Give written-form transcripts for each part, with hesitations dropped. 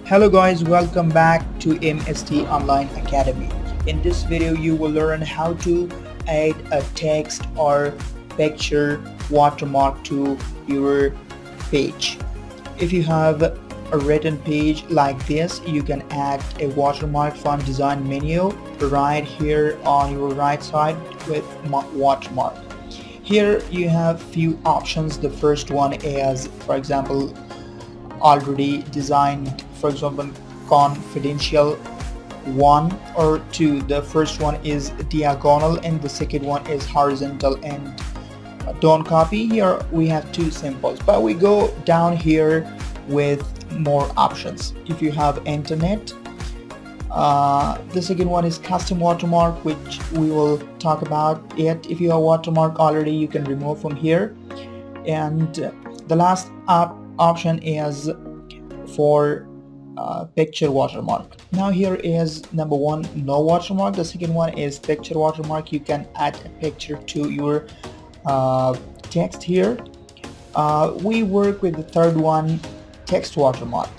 Hello guys, welcome back to MST Online Academy. In this video you will learn how to add a text or picture watermark to your page. If you have a written page like this, you can add a watermark from design menu right here on your right side with watermark. Here you have few options. The first one is, for example, already designed, for example, confidential 1 or 2. The first one is diagonal and the second one is horizontal and don't copy. Here we have two symbols, but we go down here with more options. If you have internet, the second one is custom watermark, which we will talk about it. If you have watermark already, you can remove from here. And the last option is for picture watermark. Now here is number one, no watermark. The second one is picture watermark. You can add a picture to your text here. We work with the third one, text watermark.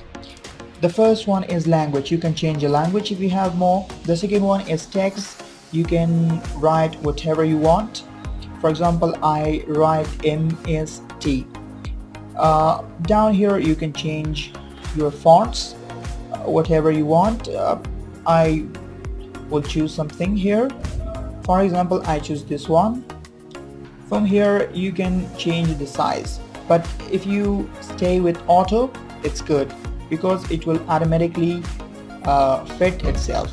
The first one is language. You can change the language if you have more. The second one is text. You can write whatever you want. For example, I write MST. Down here you can change your fonts, whatever you want. I will choose something here. For example, I choose this one. From here you can change the size, but if you stay with auto, it's good because it will automatically fit itself.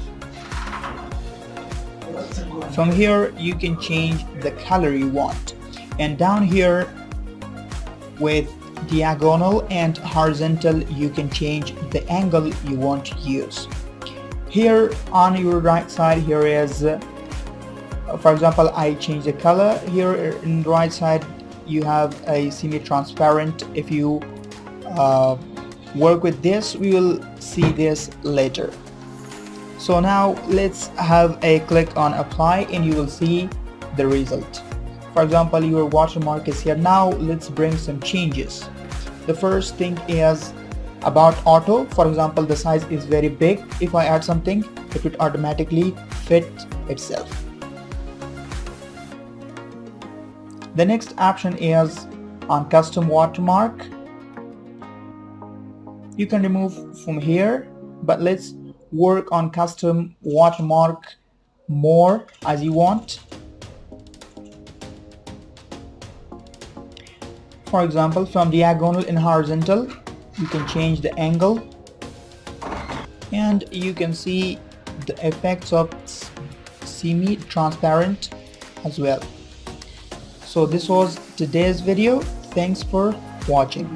From here you can change the color you want, and down here with diagonal and horizontal you can change the angle you want to use. Here on your right side, here is for example, I change the color. Here in the right side you have a semi-transparent. If you work with this, we will see this later. So now let's have a click on apply and you will see the result. For example, your watermark is here. Now let's bring some changes. The first thing is about auto. For example, the size is very big. If I add something, it would automatically fit itself. The next option is on custom watermark. You can remove from here, but let's work on custom watermark more as you want. For example, from diagonal and horizontal you can change the angle, and you can see the effects of semi-transparent as well. So this was today's video. Thanks for watching.